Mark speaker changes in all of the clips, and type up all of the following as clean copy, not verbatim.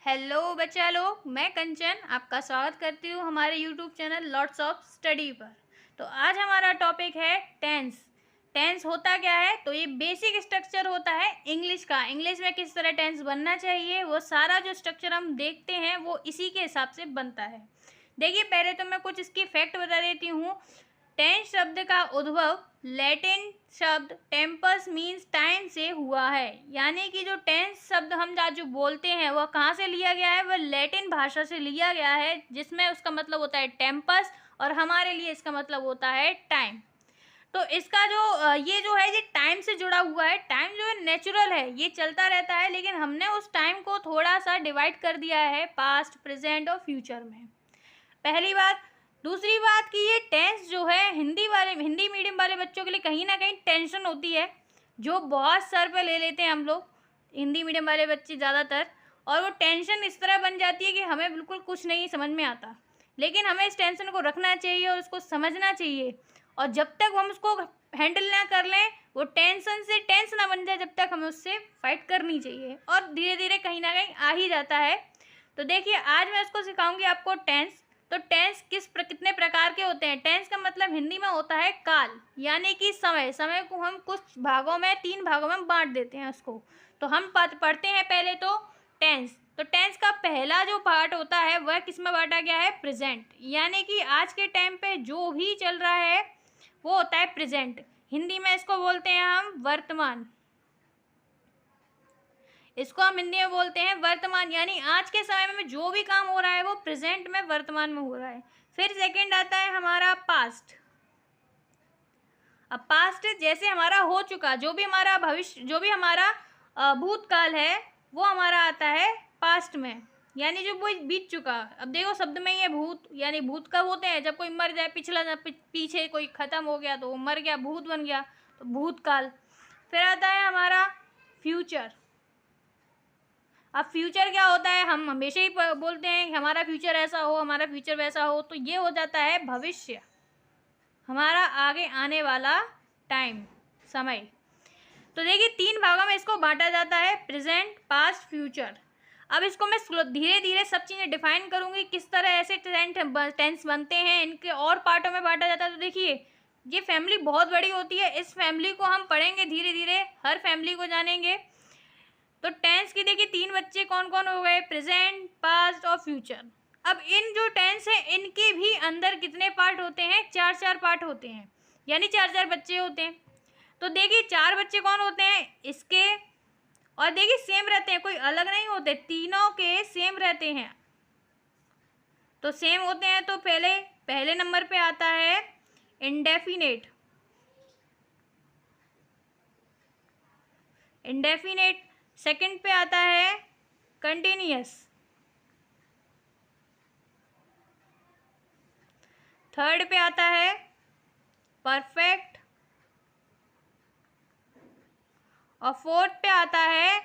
Speaker 1: Hello बच्चा लोग, मैं कंचन आपका स्वागत करती हूँ हमारे YouTube channel lots of study पर। तो आज हमारा टॉपिक है टेंस। टेंस होता क्या है? तो ये बेसिक स्ट्रक्चर होता है इंग्लिश का। इंग्लिश में किस तरह टेंस बनना चाहिए वो सारा जो स्ट्रक्चर हम देखते हैं वो इसी के हिसाब से बनता है। देखिए, पहले तो मैं कुछ इसकी फैक्ट बता देती हूँ। टेंस शब्द का उद्भव लैटिन शब्द टेम्पस मीन्स टाइम से हुआ है। यानी कि जो टेंस शब्द हम आज जो बोलते हैं वह कहाँ से लिया गया है? वह लैटिन भाषा से लिया गया है, जिसमें उसका मतलब होता है टेम्पस और हमारे लिए इसका मतलब होता है टाइम। तो इसका जो ये जो है ये टाइम से जुड़ा हुआ है। टाइम जो है नेचुरल है, ये चलता रहता है, लेकिन हमने उस टाइम को थोड़ा सा डिवाइड कर दिया है पास्ट, प्रेजेंट और फ्यूचर में। पहली बात। दूसरी बात कि ये टेंस जो है हिंदी मीडियम वाले बच्चों के लिए कहीं ना कहीं टेंशन होती है, जो बहुत सर पे ले लेते हैं हम लोग, हिंदी मीडियम वाले बच्चे ज़्यादातर। और वो टेंशन इस तरह बन जाती है कि हमें बिल्कुल कुछ नहीं समझ में आता। लेकिन हमें इस टेंशन को रखना चाहिए और उसको समझना चाहिए। और जब तक हम उसको हैंडल ना कर लें, वो टेंशन से टेंस ना बन जाए, जब तक हमें उससे फाइट करनी चाहिए। और धीरे धीरे कहीं ना कहीं आ ही जाता है। तो देखिए, आज मैं उसको सिखाऊंगी आपको टेंस। तो टेंस कितने प्रकार के होते हैं? टेंस का मतलब हिंदी में होता है काल, यानी कि समय। समय को हम कुछ भागों में, 3 भागों में बांट देते हैं उसको। तो हम पढ़ते हैं पहले तो टेंस। तो टेंस का पहला जो पार्ट होता है वह किस में बांटा गया है? प्रेजेंट। यानी कि आज के टाइम पे जो भी चल रहा है वो होता है प्रेजेंट। हिंदी में इसको बोलते हैं हम वर्तमान। इसको हम हिंदी में बोलते हैं वर्तमान। यानी आज के समय में जो भी काम हो रहा है वो प्रेजेंट में, वर्तमान में हो रहा है। फिर सेकंड आता है हमारा पास्ट। अब पास्ट जैसे हमारा हो चुका, जो भी हमारा भविष्य, जो भी हमारा भूतकाल है, वो हमारा आता है पास्ट में, यानी जो वो बीत चुका। अब देखो, शब्द में ही है भूत, यानी भूत कब होते हैं? जब कोई मर जाए, पीछे कोई खत्म हो गया तो वो मर गया, भूत बन गया, तो भूतकाल। फिर आता है हमारा फ्यूचर। अब फ्यूचर क्या होता है? हम हमेशा ही बोलते हैं कि हमारा फ्यूचर ऐसा हो, हमारा फ्यूचर वैसा हो, तो ये हो जाता है भविष्य, हमारा आगे आने वाला टाइम, समय। तो देखिए, 3 भागों में इसको बांटा जाता है, प्रेजेंट, पास्ट, फ्यूचर। अब इसको मैं धीरे धीरे सब चीज़ें डिफाइन करूंगी, किस तरह ऐसे टेंस बनते हैं, इनके और पार्टों में बांटा जाता है। तो देखिए, ये फैमिली बहुत बड़ी होती है, इस फैमिली को हम पढ़ेंगे धीरे धीरे, हर फैमिली को जानेंगे। तो टेंस की देखिए 3 बच्चे कौन कौन हो गए? प्रेजेंट, पास्ट और फ्यूचर। अब इन जो टेंस है इनके भी अंदर कितने पार्ट होते हैं? 4 पार्ट होते हैं, यानी 4 बच्चे होते हैं। तो देखिए, 4 बच्चे कौन होते हैं इसके? और देखिए सेम रहते हैं, कोई अलग नहीं होते, तीनों के सेम रहते हैं। तो सेम होते हैं, तो पहले नंबर पे आता है इंडेफिनेट। इंडेफिनेट। सेकंड पे आता है कंटिन्यूअस। थर्ड पे आता है परफेक्ट। और फोर्थ पे आता है,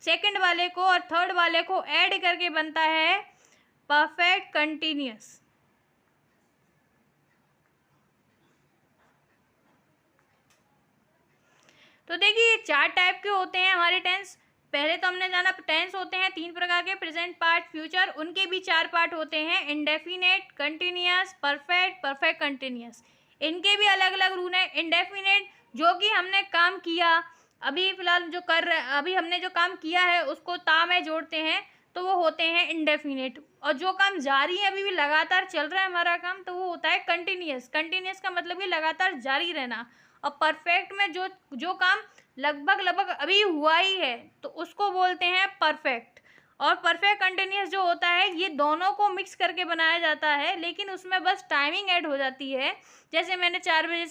Speaker 1: सेकंड वाले को और थर्ड वाले को ऐड करके बनता है परफेक्ट कंटिन्यूअस। तो देखिए, ये 4 टाइप के होते हैं हमारे टेंस। पहले तो हमने जाना टेंस होते हैं 3 प्रकार के, प्रेजेंट, पार्ट, फ्यूचर। उनके भी 4 पार्ट होते हैं, indefinite, continuous, perfect, perfect continuous. इनके भी अलग अलग रूल हैं। इंडेफिनेट जो कि हमने काम किया, अभी फिलहाल जो कर रहे, अभी हमने जो काम किया है उसको ता में जोड़ते हैं, तो वो होते हैं इंडेफिनेट। और जो काम जारी है, अभी भी लगातार चल रहा है हमारा काम, तो वो होता है कंटिन्यूअस। कंटिन्यूअस का मतलब कि लगातार जारी रहना। और परफेक्ट में जो काम लगभग अभी हुआ ही है, तो उसको बोलते हैं परफेक्ट। और परफेक्ट कंटिन्यूअस जो होता है, ये दोनों को मिक्स करके बनाया जाता है, लेकिन उसमें बस टाइमिंग ऐड हो जाती है। जैसे मैं 4 बजे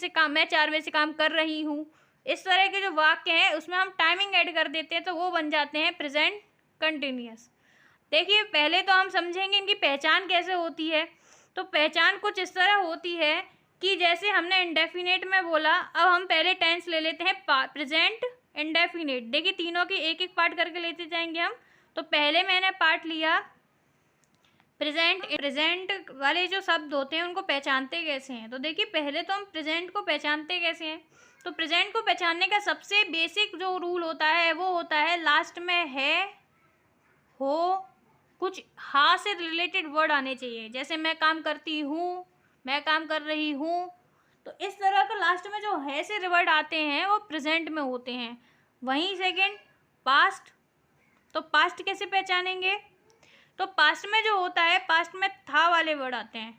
Speaker 1: से काम कर रही हूँ, इस तरह के जो वाक्य हैं उसमें हम टाइमिंग ऐड कर देते हैं, तो वो बन जाते हैं प्रेजेंट कंटिन्यूअस। देखिए, पहले तो हम समझेंगे इनकी पहचान कैसे होती है। तो पहचान कुछ इस तरह होती है कि जैसे हमने इंडेफिनेट में बोला, अब हम पहले टेंस ले लेते हैं प्रेजेंट, इंडेफिनेट। देखिए, तीनों के एक एक पार्ट करके लेते जाएंगे हम। तो पहले मैंने पार्ट लिया प्रेजेंट। प्रेजेंट वाले जो शब्द होते हैं उनको पहचानते कैसे हैं? तो देखिए, पहले तो हम प्रेजेंट को पहचानते कैसे हैं। तो प्रेजेंट को पहचानने का सबसे बेसिक जो रूल होता है वो होता है लास्ट में है, हो कुछ हा से रिलेटेड वर्ड आने चाहिए, जैसे मैं काम करती हूँ, मैं काम कर रही हूँ। तो इस तरह का लास्ट में जो है से वर्ड आते हैं वो प्रेजेंट में होते हैं। वहीं सेकंड पास्ट, तो पास्ट कैसे पहचानेंगे? तो पास्ट में जो होता है, पास्ट में था वाले वर्ड आते हैं,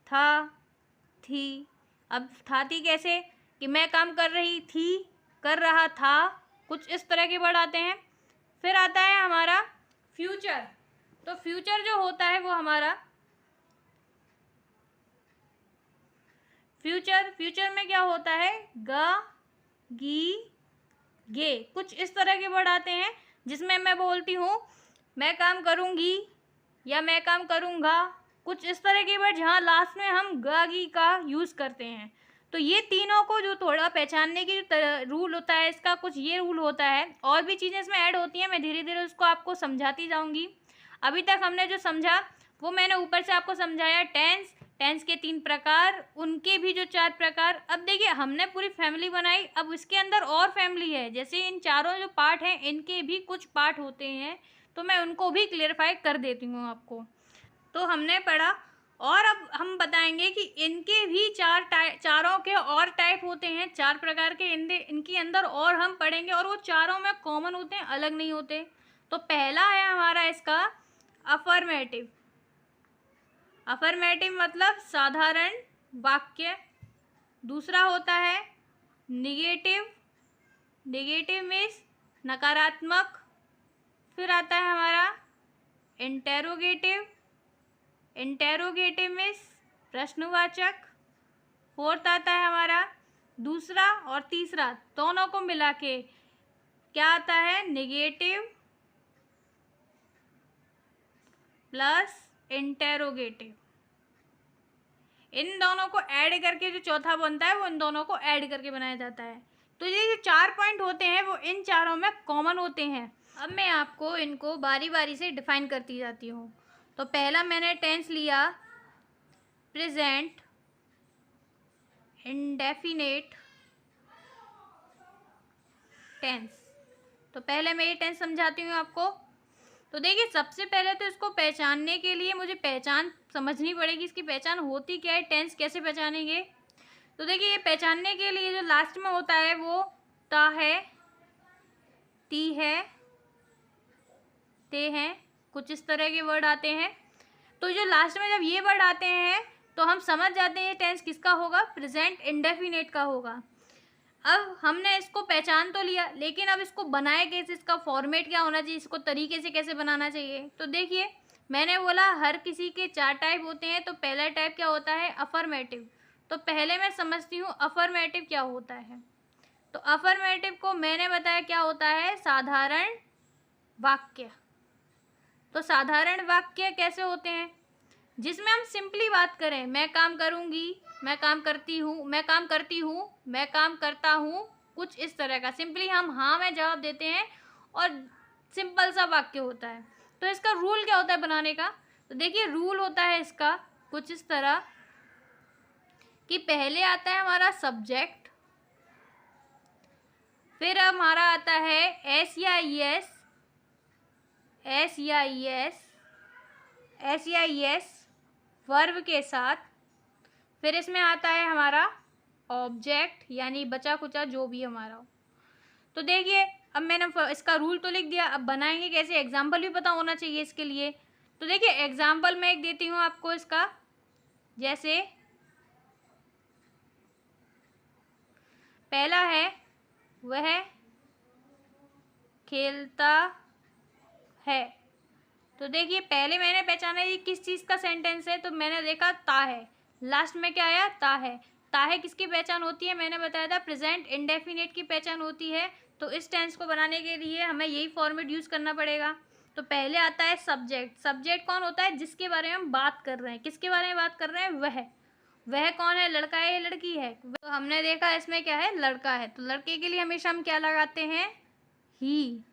Speaker 1: था, थी। अब था थी कैसे कि मैं काम कर रही थी, कर रहा था, कुछ इस तरह के वर्ड आते हैं। फिर आता है हमारा फ्यूचर। तो फ्यूचर जो होता है वो हमारा फ्यूचर में क्या होता है, गा, गी, गे, कुछ इस तरह के वर्ड आते हैं जिसमें मैं बोलती हूँ मैं काम करूँगी या मैं काम करूँगा, कुछ इस तरह के वर्ड जहाँ लास्ट में हम गा, गी का यूज़ करते हैं। तो ये तीनों को जो थोड़ा पहचानने की रूल होता है इसका, कुछ ये रूल होता है। और भी चीज़ें इसमें ऐड होती हैं, मैं धीरे धीरे उसको आपको समझाती जाऊँगी। अभी तक हमने जो समझा वो मैंने ऊपर से आपको समझाया। टेंस के 3 प्रकार, उनके भी जो 4 प्रकार। अब देखिए हमने पूरी फैमिली बनाई, अब इसके अंदर और फैमिली है, जैसे इन चारों जो पार्ट हैं इनके भी कुछ पार्ट होते हैं, तो मैं उनको भी क्लियरफाई कर देती हूँ आपको। तो हमने पढ़ा, और अब हम बताएंगे कि इनके भी चारों के और टाइप होते हैं, 4 प्रकार के इनके अंदर और हम पढ़ेंगे, और वो चारों में कॉमन होते हैं, अलग नहीं होते। तो पहला है हमारा इसका अफर्मेटिव। अफर्मेटिव मतलब साधारण वाक्य। दूसरा होता है निगेटिव, निगेटिव मीन्स नकारात्मक। फिर आता है हमारा इंटेरोगेटिव, इंटेरोगेटिव मीन्स प्रश्नवाचक। फोर्थ आता है हमारा दूसरा, और तीसरा दोनों को मिला के क्या आता है, निगेटिव प्लस इंटेरोगेटिव। इन दोनों को ऐड करके जो चौथा बनता है वो इन दोनों को ऐड करके बनाया जाता है। तो ये जो 4 पॉइंट होते हैं वो इन चारों में कॉमन होते हैं। अब मैं आपको इनको बारी बारी से डिफाइन करती जाती हूँ। तो पहला मैंने टेंस लिया प्रेजेंट इंडेफिनेट टेंस। तो पहले मैं ये टेंस समझाती हूँ आपको। तो देखिए सबसे पहले तो इसको पहचानने के लिए मुझे पहचान समझनी पड़ेगी, इसकी पहचान होती क्या है, टेंस कैसे पहचानेंगे। तो देखिए ये पहचानने के लिए जो लास्ट में होता है वो ता है, ती है, ते हैं, कुछ इस तरह के वर्ड आते हैं। तो जो लास्ट में जब ये वर्ड आते हैं तो हम समझ जाते हैं टेंस किसका होगा, प्रेजेंट इंडेफिनेट का होगा। अब हमने इसको पहचान तो लिया, लेकिन अब इसको बनाए कैसे, इसका फॉर्मेट क्या होना चाहिए, इसको तरीके से कैसे बनाना चाहिए। तो देखिए मैंने बोला हर किसी के 4 टाइप होते हैं। तो पहला टाइप क्या होता है, अफर्मेटिव। तो पहले मैं समझती हूँ अफर्मेटिव क्या होता है। तो अफर्मेटिव को मैंने बताया क्या होता है, साधारण वाक्य। तो साधारण वाक्य कैसे होते हैं, जिसमें हम सिंपली बात करें, मैं काम करूँगी, मैं काम करती हूँ, मैं काम करती हूँ, मैं काम करता हूँ, कुछ इस तरह का सिंपली हम हाँ में जवाब देते हैं और सिंपल सा वाक्य होता है। तो इसका रूल क्या होता है बनाने का। तो देखिए रूल होता है इसका कुछ इस तरह कि पहले आता है हमारा सब्जेक्ट, फिर हमारा आता है एस या ई एस, एस या ई एस, एस या ई एस वर्ब के साथ। फिर इसमें आता है हमारा ऑब्जेक्ट यानी बचा कुचा जो भी हमारा हो। तो देखिए अब मैंने इसका रूल तो लिख दिया, अब बनाएंगे कैसे, एग्जाम्पल भी पता होना चाहिए इसके लिए। तो देखिए एग्जाम्पल मैं एक देती हूँ आपको इसका, जैसे पहला है वह खेलता है। तो देखिए पहले मैंने पहचाना ये किस चीज़ का सेंटेंस है, तो मैंने देखा ता है, लास्ट में क्या आया, ता है। ता है किसकी पहचान होती है, मैंने बताया था प्रेजेंट इंडेफिनेट की पहचान होती है। तो इस टेंस को बनाने के लिए हमें यही फॉर्मेट यूज़ करना पड़ेगा। तो पहले आता है सब्जेक्ट। सब्जेक्ट कौन होता है, जिसके बारे में हम बात कर रहे हैं, किसके बारे में बात कर रहे हैं, वह कौन है, लड़का है या लड़की है। तो हमने देखा इसमें क्या है, लड़का है। तो लड़के के लिए हमेशा हम क्या लगाते हैं, ही।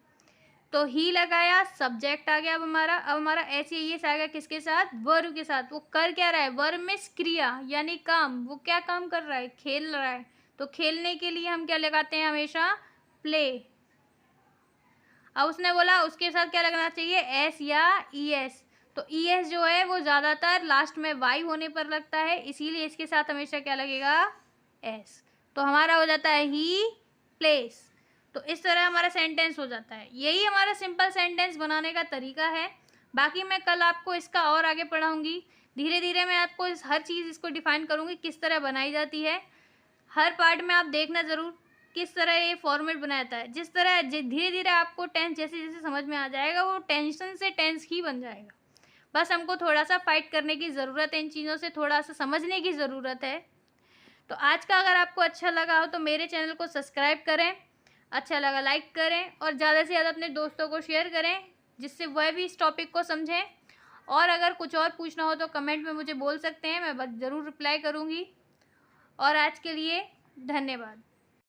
Speaker 1: तो ही लगाया, सब्जेक्ट आ गया। अब हमारा ऐसे ये आ गया किसके साथ, वर्ब के साथ। वो कर क्या रहा है, वर्ब में क्रिया यानी काम, वो क्या काम कर रहा है, खेल रहा है। तो खेलने के लिए हम क्या लगाते हैं हमेशा, प्ले। अब उसने बोला उसके साथ क्या लगना चाहिए, एस या ई एस। तो ES जो है वो ज़्यादातर लास्ट में Y होने पर लगता है, इसीलिए इसके साथ हमेशा क्या लगेगा, S। तो हमारा हो जाता है ही प्लेस। तो इस तरह हमारा सेंटेंस हो जाता है। यही हमारा सिंपल सेंटेंस बनाने का तरीका है। बाकी मैं कल आपको इसका और आगे पढ़ाऊँगी। धीरे धीरे मैं आपको हर चीज़ इसको डिफ़ाइन करूँगी किस तरह बनाई जाती है। हर पार्ट में आप देखना ज़रूर किस तरह ये फॉर्मेट बनाया जाता है। जिस तरह धीरे धीरे आपको टेंस जैसे जैसे समझ में आ जाएगा, वो टेंशन से टेंस ही बन जाएगा। बस हमको थोड़ा सा फाइट करने की ज़रूरत है, इन चीज़ों से थोड़ा सा समझने की ज़रूरत है। तो आज का अगर आपको अच्छा लगा हो तो मेरे चैनल को सब्सक्राइब करें, अच्छा लगा लाइक करें और ज़्यादा से ज़्यादा अपने दोस्तों को शेयर करें, जिससे वह भी इस टॉपिक को समझें। और अगर कुछ और पूछना हो तो कमेंट में मुझे बोल सकते हैं, मैं ज़रूर रिप्लाई करूँगी। और आज के लिए धन्यवाद।